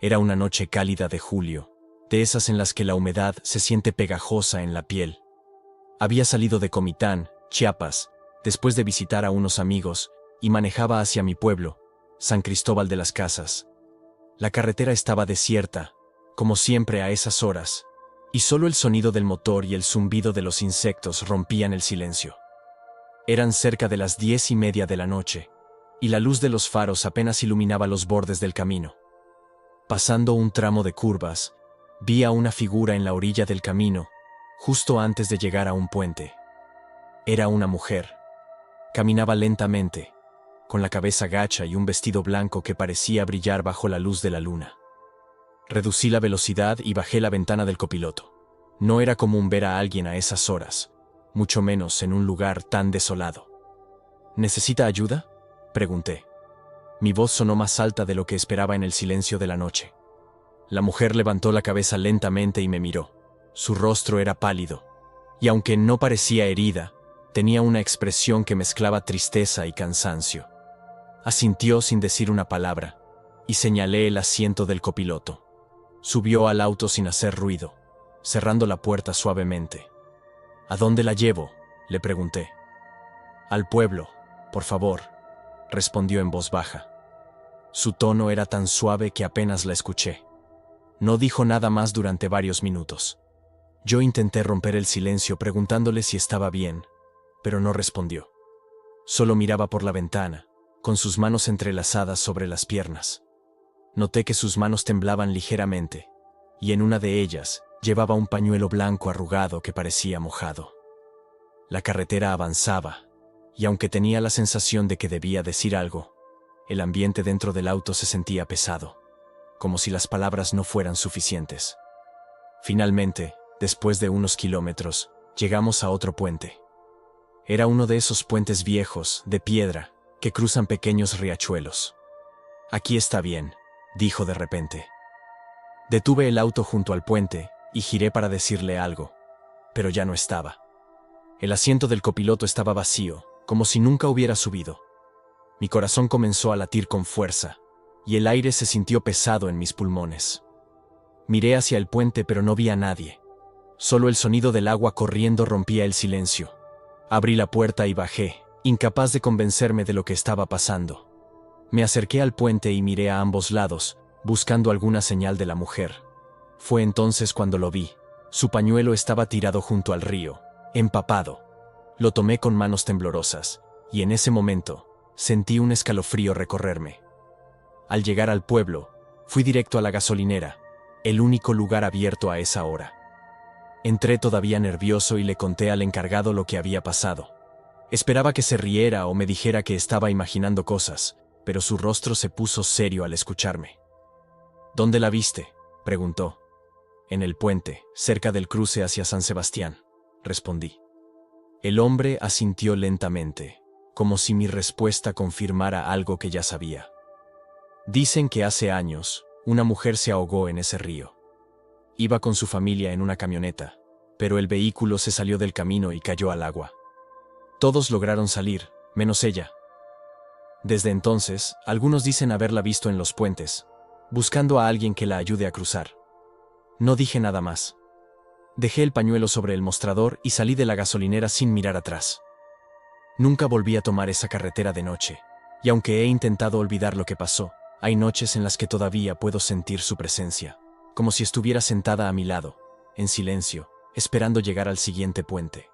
Era una noche cálida de julio, de esas en las que la humedad se siente pegajosa en la piel. Había salido de Comitán, Chiapas, después de visitar a unos amigos, y manejaba hacia mi pueblo, San Cristóbal de las Casas. La carretera estaba desierta, como siempre a esas horas, y solo el sonido del motor y el zumbido de los insectos rompían el silencio. Eran cerca de las 10:30 de la noche, y la luz de los faros apenas iluminaba los bordes del camino. Pasando un tramo de curvas, vi a una figura en la orilla del camino, justo antes de llegar a un puente. Era una mujer. Caminaba lentamente, con la cabeza gacha y un vestido blanco que parecía brillar bajo la luz de la luna. Reducí la velocidad y bajé la ventana del copiloto. No era común ver a alguien a esas horas, mucho menos en un lugar tan desolado. ¿Necesita ayuda?, pregunté. Mi voz sonó más alta de lo que esperaba en el silencio de la noche. La mujer levantó la cabeza lentamente y me miró. Su rostro era pálido, y aunque no parecía herida, tenía una expresión que mezclaba tristeza y cansancio. Asintió sin decir una palabra, y señalé el asiento del copiloto. Subió al auto sin hacer ruido, cerrando la puerta suavemente. ¿A dónde la llevo?, le pregunté. Al pueblo, por favor, respondió en voz baja. Su tono era tan suave que apenas la escuché. No dijo nada más durante varios minutos. Yo intenté romper el silencio preguntándole si estaba bien, pero no respondió. Solo miraba por la ventana, con sus manos entrelazadas sobre las piernas. Noté que sus manos temblaban ligeramente, y en una de ellas llevaba un pañuelo blanco arrugado que parecía mojado. La carretera avanzaba, y aunque tenía la sensación de que debía decir algo, el ambiente dentro del auto se sentía pesado, como si las palabras no fueran suficientes. Finalmente, después de unos kilómetros, llegamos a otro puente. Era uno de esos puentes viejos, de piedra, que cruzan pequeños riachuelos. «Aquí está bien», dijo de repente. Detuve el auto junto al puente y giré para decirle algo, pero ya no estaba. El asiento del copiloto estaba vacío, como si nunca hubiera subido. Mi corazón comenzó a latir con fuerza, y el aire se sintió pesado en mis pulmones. Miré hacia el puente pero no vi a nadie. Solo el sonido del agua corriendo rompía el silencio. Abrí la puerta y bajé, incapaz de convencerme de lo que estaba pasando. Me acerqué al puente y miré a ambos lados, buscando alguna señal de la mujer. Fue entonces cuando lo vi. Su pañuelo estaba tirado junto al río, empapado. Lo tomé con manos temblorosas, y en ese momento, sentí un escalofrío recorrerme. Al llegar al pueblo, fui directo a la gasolinera, el único lugar abierto a esa hora. Entré todavía nervioso y le conté al encargado lo que había pasado. Esperaba que se riera o me dijera que estaba imaginando cosas, pero su rostro se puso serio al escucharme. «¿Dónde la viste?», preguntó. «En el puente, cerca del cruce hacia San Sebastián», respondí. El hombre asintió lentamente, como si mi respuesta confirmara algo que ya sabía. «Dicen que hace años, una mujer se ahogó en ese río. Iba con su familia en una camioneta, pero el vehículo se salió del camino y cayó al agua. Todos lograron salir, menos ella. Desde entonces, algunos dicen haberla visto en los puentes, buscando a alguien que la ayude a cruzar». No dije nada más. Dejé el pañuelo sobre el mostrador y salí de la gasolinera sin mirar atrás. Nunca volví a tomar esa carretera de noche, y aunque he intentado olvidar lo que pasó, hay noches en las que todavía puedo sentir su presencia, como si estuviera sentada a mi lado, en silencio, esperando llegar al siguiente puente.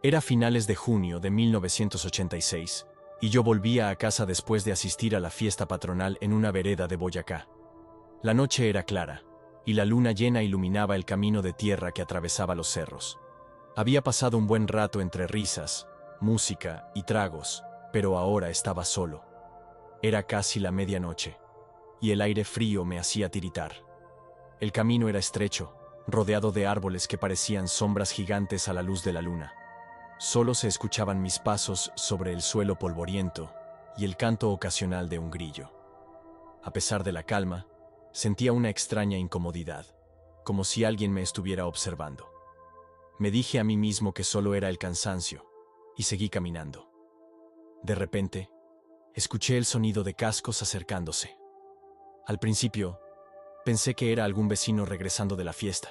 Era finales de junio de 1986, y yo volvía a casa después de asistir a la fiesta patronal en una vereda de Boyacá. La noche era clara, y la luna llena iluminaba el camino de tierra que atravesaba los cerros. Había pasado un buen rato entre risas, música y tragos, pero ahora estaba solo. Era casi la medianoche, y el aire frío me hacía tiritar. El camino era estrecho, rodeado de árboles que parecían sombras gigantes a la luz de la luna. Solo se escuchaban mis pasos sobre el suelo polvoriento y el canto ocasional de un grillo. A pesar de la calma, sentía una extraña incomodidad, como si alguien me estuviera observando. Me dije a mí mismo que solo era el cansancio, y seguí caminando. De repente, escuché el sonido de cascos acercándose. Al principio, pensé que era algún vecino regresando de la fiesta,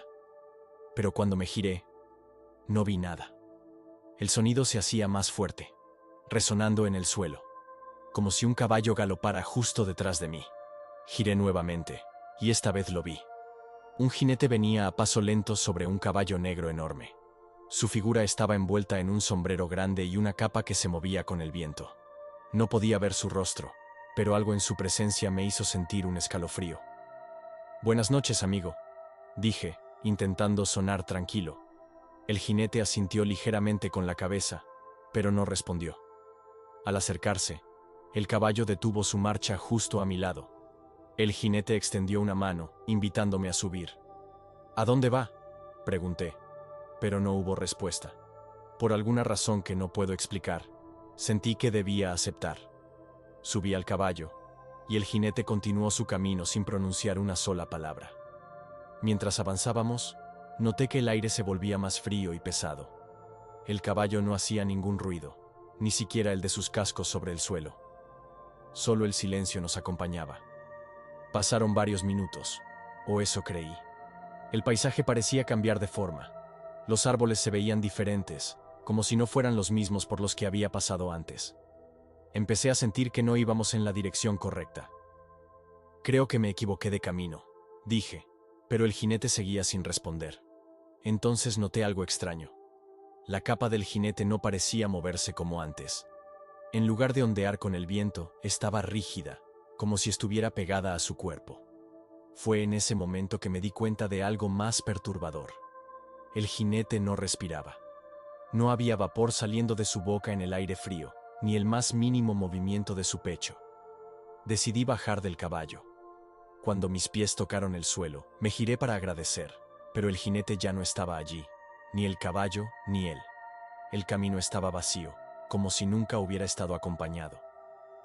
pero cuando me giré, no vi nada. El sonido se hacía más fuerte, resonando en el suelo, como si un caballo galopara justo detrás de mí. Giré nuevamente, y esta vez lo vi. Un jinete venía a paso lento sobre un caballo negro enorme. Su figura estaba envuelta en un sombrero grande y una capa que se movía con el viento. No podía ver su rostro, pero algo en su presencia me hizo sentir un escalofrío. «Buenas noches, amigo», dije, intentando sonar tranquilo. El jinete asintió ligeramente con la cabeza, pero no respondió. Al acercarse, el caballo detuvo su marcha justo a mi lado. El jinete extendió una mano, invitándome a subir. «¿A dónde va?», pregunté, pero no hubo respuesta. Por alguna razón que no puedo explicar, sentí que debía aceptar. Subí al caballo, y el jinete continuó su camino sin pronunciar una sola palabra. Mientras avanzábamos, noté que el aire se volvía más frío y pesado. El caballo no hacía ningún ruido, ni siquiera el de sus cascos sobre el suelo. Solo el silencio nos acompañaba. Pasaron varios minutos, o eso creí. El paisaje parecía cambiar de forma. Los árboles se veían diferentes, como si no fueran los mismos por los que había pasado antes. Empecé a sentir que no íbamos en la dirección correcta. «Creo que me equivoqué de camino», dije, pero el jinete seguía sin responder. Entonces noté algo extraño. La capa del jinete no parecía moverse como antes. En lugar de ondear con el viento, estaba rígida, como si estuviera pegada a su cuerpo. Fue en ese momento que me di cuenta de algo más perturbador. El jinete no respiraba. No había vapor saliendo de su boca en el aire frío, ni el más mínimo movimiento de su pecho. Decidí bajar del caballo. Cuando mis pies tocaron el suelo, me giré para agradecer, pero el jinete ya no estaba allí, ni el caballo, ni él. El camino estaba vacío, como si nunca hubiera estado acompañado.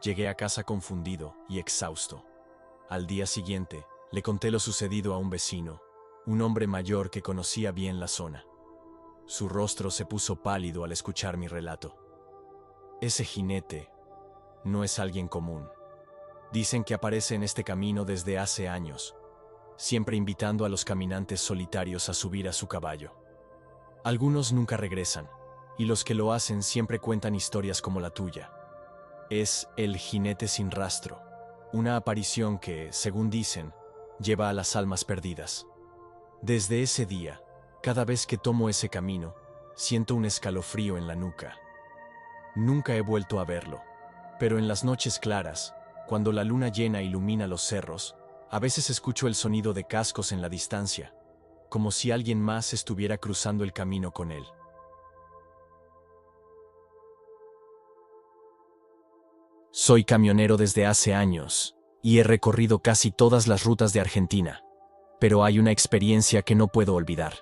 Llegué a casa confundido y exhausto. Al día siguiente, le conté lo sucedido a un vecino, un hombre mayor que conocía bien la zona. Su rostro se puso pálido al escuchar mi relato. «Ese jinete no es alguien común. Dicen que aparece en este camino desde hace años, siempre invitando a los caminantes solitarios a subir a su caballo. Algunos nunca regresan, y los que lo hacen siempre cuentan historias como la tuya. Es el jinete sin rastro, una aparición que, según dicen, lleva a las almas perdidas. Desde ese día, cada vez que tomo ese camino, siento un escalofrío en la nuca. Nunca he vuelto a verlo, pero en las noches claras, cuando la luna llena ilumina los cerros, a veces escucho el sonido de cascos en la distancia, como si alguien más estuviera cruzando el camino con él». Soy camionero desde hace años, y he recorrido casi todas las rutas de Argentina, pero hay una experiencia que no puedo olvidar.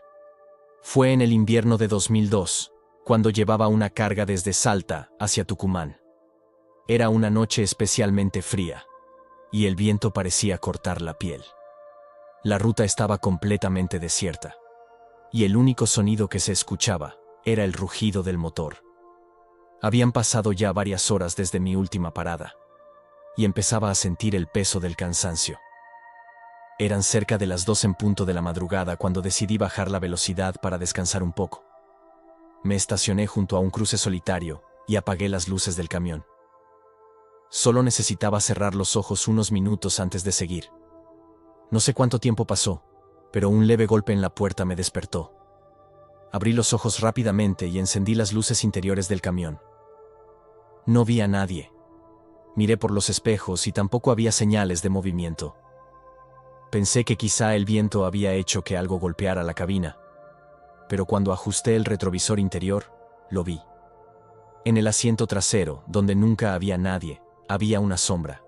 Fue en el invierno de 2002, cuando llevaba una carga desde Salta hacia Tucumán. Era una noche especialmente fría, y el viento parecía cortar la piel. La ruta estaba completamente desierta, y el único sonido que se escuchaba era el rugido del motor. Habían pasado ya varias horas desde mi última parada, y empezaba a sentir el peso del cansancio. Eran cerca de las 2 en punto de la madrugada cuando decidí bajar la velocidad para descansar un poco. Me estacioné junto a un cruce solitario y apagué las luces del camión. Solo necesitaba cerrar los ojos unos minutos antes de seguir. No sé cuánto tiempo pasó, pero un leve golpe en la puerta me despertó. Abrí los ojos rápidamente y encendí las luces interiores del camión. No vi a nadie. Miré por los espejos y tampoco había señales de movimiento. Pensé que quizá el viento había hecho que algo golpeara la cabina, pero cuando ajusté el retrovisor interior, lo vi. En el asiento trasero, donde nunca había nadie, había una sombra.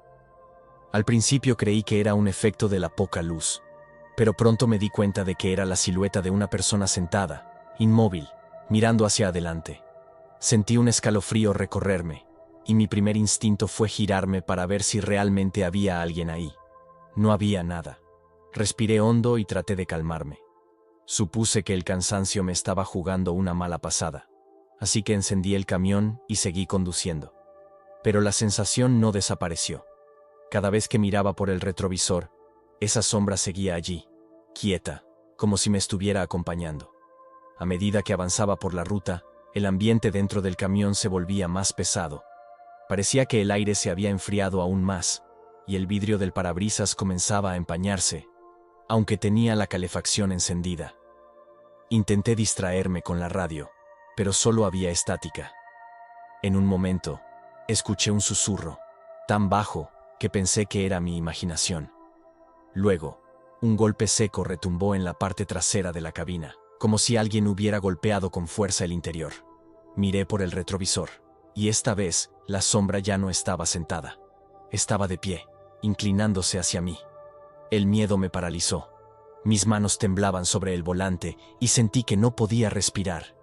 Al principio creí que era un efecto de la poca luz, pero pronto me di cuenta de que era la silueta de una persona sentada, inmóvil, mirando hacia adelante. Sentí un escalofrío recorrerme, y mi primer instinto fue girarme para ver si realmente había alguien ahí. No había nada. Respiré hondo y traté de calmarme. Supuse que el cansancio me estaba jugando una mala pasada, así que encendí el camión y seguí conduciendo. Pero la sensación no desapareció. Cada vez que miraba por el retrovisor, esa sombra seguía allí, quieta, como si me estuviera acompañando. A medida que avanzaba por la ruta, el ambiente dentro del camión se volvía más pesado. Parecía que el aire se había enfriado aún más, y el vidrio del parabrisas comenzaba a empañarse, aunque tenía la calefacción encendida. Intenté distraerme con la radio, pero solo había estática. En un momento, escuché un susurro, tan bajo que pensé que era mi imaginación. Luego, un golpe seco retumbó en la parte trasera de la cabina, como si alguien hubiera golpeado con fuerza el interior. Miré por el retrovisor, y esta vez la sombra ya no estaba sentada. Estaba de pie, inclinándose hacia mí. El miedo me paralizó. Mis manos temblaban sobre el volante y sentí que no podía respirar.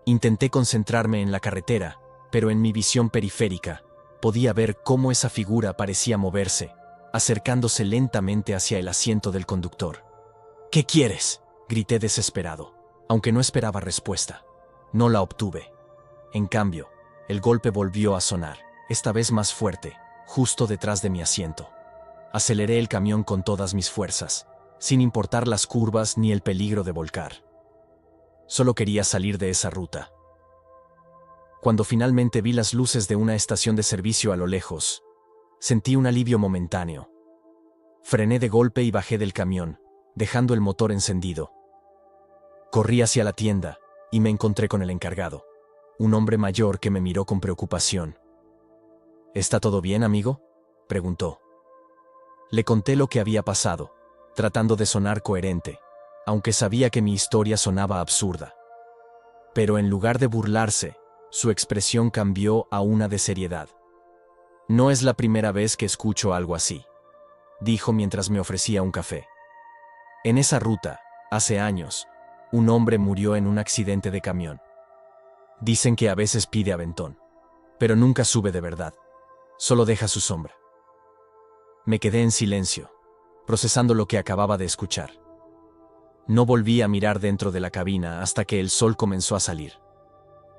Intenté concentrarme en la carretera, pero en mi visión periférica podía ver cómo esa figura parecía moverse, acercándose lentamente hacia el asiento del conductor. «¿Qué quieres?», grité desesperado, aunque no esperaba respuesta. No la obtuve. En cambio, el golpe volvió a sonar, esta vez más fuerte, justo detrás de mi asiento. Aceleré el camión con todas mis fuerzas, sin importar las curvas ni el peligro de volcar. Solo quería salir de esa ruta. Cuando finalmente vi las luces de una estación de servicio a lo lejos, sentí un alivio momentáneo. Frené de golpe y bajé del camión, dejando el motor encendido. Corrí hacia la tienda y me encontré con el encargado, un hombre mayor que me miró con preocupación. «¿Está todo bien, amigo?», preguntó. Le conté lo que había pasado, tratando de sonar coherente, aunque sabía que mi historia sonaba absurda. Pero en lugar de burlarse, su expresión cambió a una de seriedad. «No es la primera vez que escucho algo así», dijo mientras me ofrecía un café. «En esa ruta, hace años, un hombre murió en un accidente de camión. Dicen que a veces pide aventón, pero nunca sube de verdad, solo deja su sombra». Me quedé en silencio, procesando lo que acababa de escuchar. No volví a mirar dentro de la cabina hasta que el sol comenzó a salir.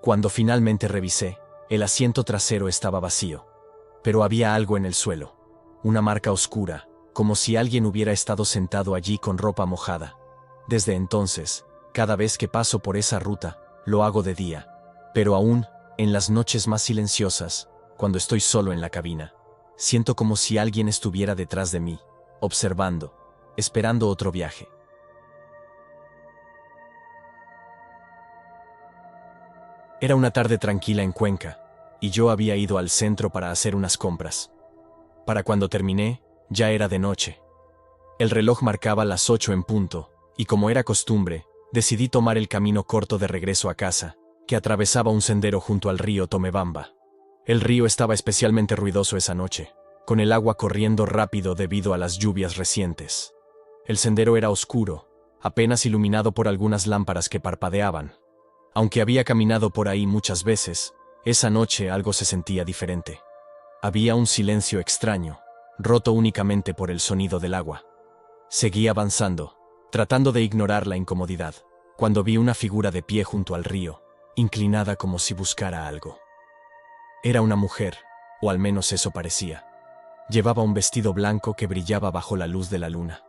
Cuando finalmente revisé, el asiento trasero estaba vacío, pero había algo en el suelo, una marca oscura, como si alguien hubiera estado sentado allí con ropa mojada. Desde entonces, cada vez que paso por esa ruta, lo hago de día, pero aún, en las noches más silenciosas, cuando estoy solo en la cabina, siento como si alguien estuviera detrás de mí, observando, esperando otro viaje. Era una tarde tranquila en Cuenca, y yo había ido al centro para hacer unas compras. Para cuando terminé, ya era de noche. El reloj marcaba las 8 en punto, y como era costumbre, decidí tomar el camino corto de regreso a casa, que atravesaba un sendero junto al río Tomebamba. El río estaba especialmente ruidoso esa noche, con el agua corriendo rápido debido a las lluvias recientes. El sendero era oscuro, apenas iluminado por algunas lámparas que parpadeaban. Aunque había caminado por ahí muchas veces, esa noche algo se sentía diferente. Había un silencio extraño, roto únicamente por el sonido del agua. Seguí avanzando, tratando de ignorar la incomodidad, cuando vi una figura de pie junto al río, inclinada como si buscara algo. Era una mujer, o al menos eso parecía. Llevaba un vestido blanco que brillaba bajo la luz de la luna.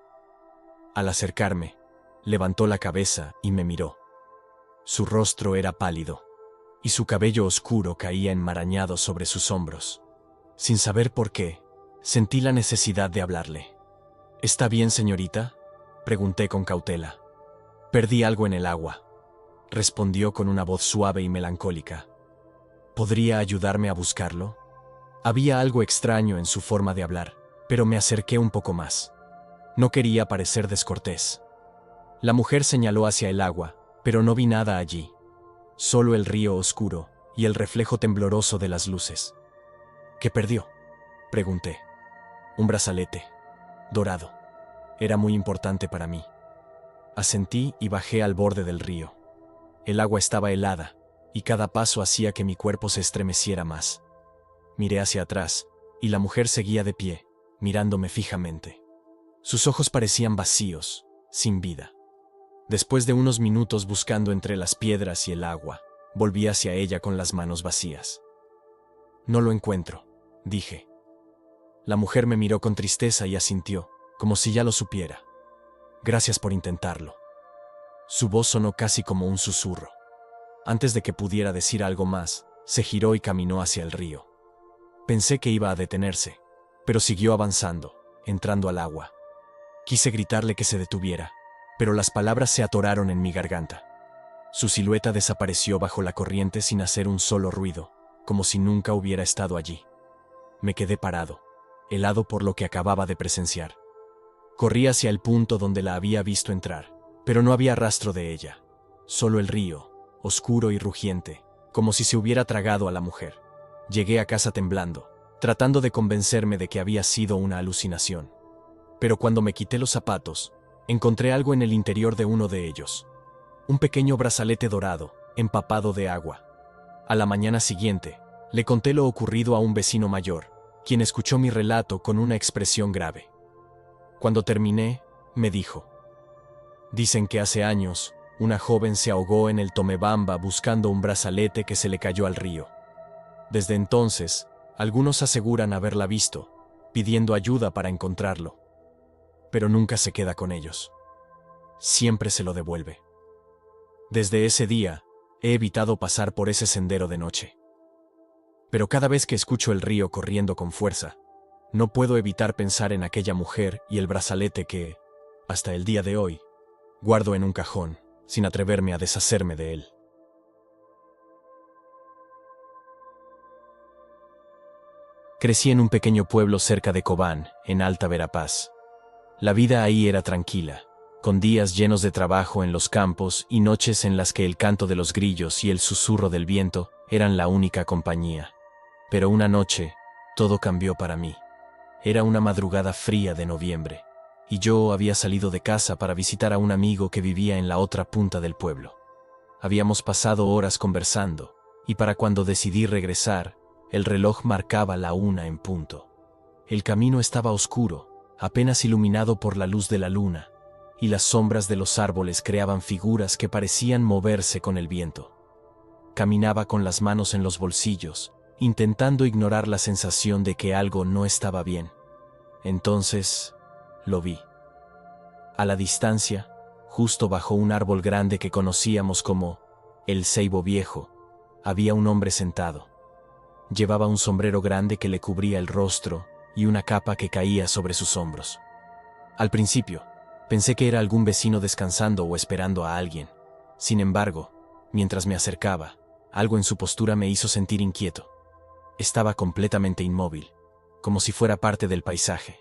Al acercarme, levantó la cabeza y me miró. Su rostro era pálido, y su cabello oscuro caía enmarañado sobre sus hombros. Sin saber por qué, sentí la necesidad de hablarle. «¿Está bien, señorita?», pregunté con cautela. «Perdí algo en el agua», respondió con una voz suave y melancólica. «¿Podría ayudarme a buscarlo?». Había algo extraño en su forma de hablar, pero me acerqué un poco más. No quería parecer descortés. La mujer señaló hacia el agua, pero no vi nada allí. Solo el río oscuro y el reflejo tembloroso de las luces. «¿Qué perdió?», pregunté. «Un brazalete, dorado. Era muy importante para mí». Asentí y bajé al borde del río. El agua estaba helada, y cada paso hacía que mi cuerpo se estremeciera más. Miré hacia atrás, y la mujer seguía de pie, mirándome fijamente. Sus ojos parecían vacíos, sin vida. Después de unos minutos buscando entre las piedras y el agua, volví hacia ella con las manos vacías. «No lo encuentro», dije. La mujer me miró con tristeza y asintió, como si ya lo supiera. Gracias por intentarlo. Su voz sonó casi como un susurro. Antes de que pudiera decir algo más, se giró y caminó hacia el río. Pensé que iba a detenerse, pero siguió avanzando, entrando al agua. Quise gritarle que se detuviera, pero las palabras se atoraron en mi garganta. Su silueta desapareció bajo la corriente sin hacer un solo ruido, como si nunca hubiera estado allí. Me quedé parado, helado por lo que acababa de presenciar. Corrí hacia el punto donde la había visto entrar, pero no había rastro de ella. Solo el río, oscuro y rugiente, como si se hubiera tragado a la mujer. Llegué a casa temblando, tratando de convencerme de que había sido una alucinación. Pero cuando me quité los zapatos, encontré algo en el interior de uno de ellos. Un pequeño brazalete dorado, empapado de agua. A la mañana siguiente, le conté lo ocurrido a un vecino mayor, quien escuchó mi relato con una expresión grave. Cuando terminé, me dijo: dicen que hace años, una joven se ahogó en el Tomebamba buscando un brazalete que se le cayó al río. Desde entonces, algunos aseguran haberla visto, pidiendo ayuda para encontrarlo. Pero nunca se queda con ellos. Siempre se lo devuelve. Desde ese día, he evitado pasar por ese sendero de noche. Pero cada vez que escucho el río corriendo con fuerza, no puedo evitar pensar en aquella mujer y el brazalete que, hasta el día de hoy, guardo en un cajón, sin atreverme a deshacerme de él. Crecí en un pequeño pueblo cerca de Cobán, en Alta Verapaz. La vida ahí era tranquila, con días llenos de trabajo en los campos y noches en las que el canto de los grillos y el susurro del viento eran la única compañía. Pero una noche, todo cambió para mí. Era una madrugada fría de noviembre, y yo había salido de casa para visitar a un amigo que vivía en la otra punta del pueblo. Habíamos pasado horas conversando, y para cuando decidí regresar, el reloj marcaba la 1 en punto. El camino estaba oscuro, apenas iluminado por la luz de la luna, y las sombras de los árboles creaban figuras que parecían moverse con el viento. Caminaba con las manos en los bolsillos, intentando ignorar la sensación de que algo no estaba bien. Entonces, lo vi. A la distancia, justo bajo un árbol grande que conocíamos como el Ceibo Viejo, había un hombre sentado. Llevaba un sombrero grande que le cubría el rostro y una capa que caía sobre sus hombros. Al principio, pensé que era algún vecino descansando o esperando a alguien. Sin embargo, mientras me acercaba, algo en su postura me hizo sentir inquieto. Estaba completamente inmóvil, como si fuera parte del paisaje.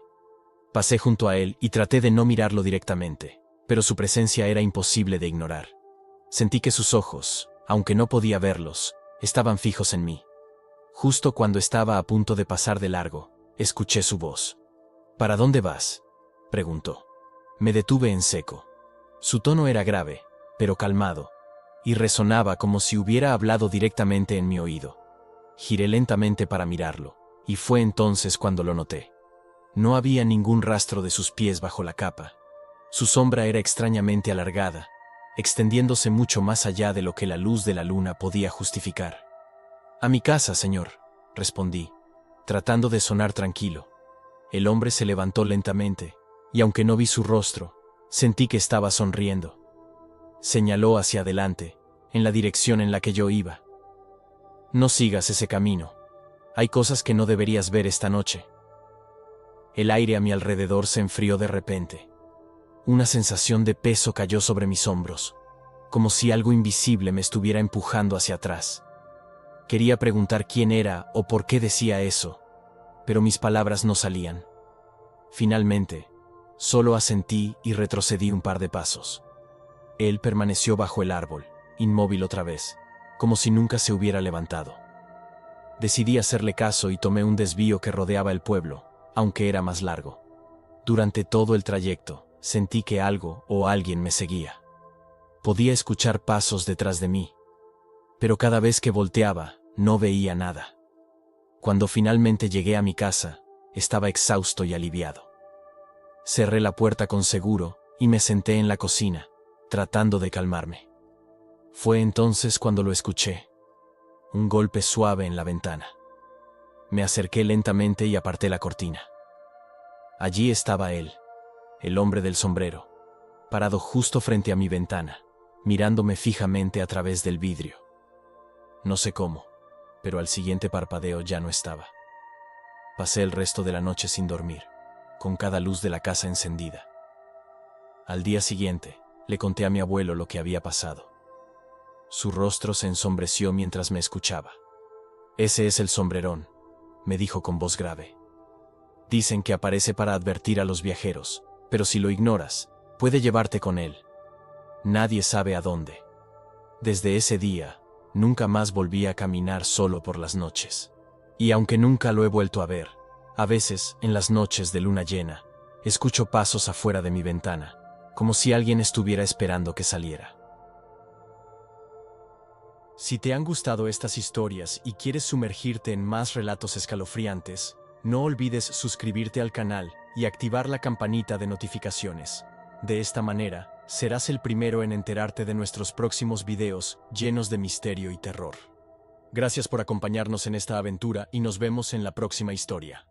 Pasé junto a él y traté de no mirarlo directamente, pero su presencia era imposible de ignorar. Sentí que sus ojos, aunque no podía verlos, estaban fijos en mí. Justo cuando estaba a punto de pasar de largo, escuché su voz. ¿Para dónde vas?, preguntó. Me detuve en seco. Su tono era grave, pero calmado, y resonaba como si hubiera hablado directamente en mi oído. Giré lentamente para mirarlo, y fue entonces cuando lo noté. No había ningún rastro de sus pies bajo la capa. Su sombra era extrañamente alargada, extendiéndose mucho más allá de lo que la luz de la luna podía justificar. «A mi casa, señor», respondí, tratando de sonar tranquilo. El hombre se levantó lentamente, y aunque no vi su rostro, sentí que estaba sonriendo. Señaló hacia adelante, en la dirección en la que yo iba. «No sigas ese camino. Hay cosas que no deberías ver esta noche». El aire a mi alrededor se enfrió de repente. Una sensación de peso cayó sobre mis hombros, como si algo invisible me estuviera empujando hacia atrás. Quería preguntar quién era o por qué decía eso, pero mis palabras no salían. Finalmente, solo asentí y retrocedí un par de pasos. Él permaneció bajo el árbol, inmóvil otra vez, como si nunca se hubiera levantado. Decidí hacerle caso y tomé un desvío que rodeaba el pueblo, aunque era más largo. Durante todo el trayecto, sentí que algo o alguien me seguía. Podía escuchar pasos detrás de mí, pero cada vez que volteaba, no veía nada. Cuando finalmente llegué a mi casa, estaba exhausto y aliviado. Cerré la puerta con seguro y me senté en la cocina, tratando de calmarme. Fue entonces cuando lo escuché. Un golpe suave en la ventana. Me acerqué lentamente y aparté la cortina. Allí estaba él, el hombre del sombrero, parado justo frente a mi ventana, mirándome fijamente a través del vidrio. No sé cómo, pero al siguiente parpadeo ya no estaba. Pasé el resto de la noche sin dormir, con cada luz de la casa encendida. Al día siguiente, le conté a mi abuelo lo que había pasado. Su rostro se ensombreció mientras me escuchaba. «Ese es el sombrerón», me dijo con voz grave. «Dicen que aparece para advertir a los viajeros, pero si lo ignoras, puede llevarte con él. Nadie sabe a dónde». Desde ese día, nunca más volví a caminar solo por las noches. Y aunque nunca lo he vuelto a ver, a veces, en las noches de luna llena, escucho pasos afuera de mi ventana, como si alguien estuviera esperando que saliera. Si te han gustado estas historias y quieres sumergirte en más relatos escalofriantes, no olvides suscribirte al canal y activar la campanita de notificaciones. De esta manera, serás el primero en enterarte de nuestros próximos videos llenos de misterio y terror. Gracias por acompañarnos en esta aventura y nos vemos en la próxima historia.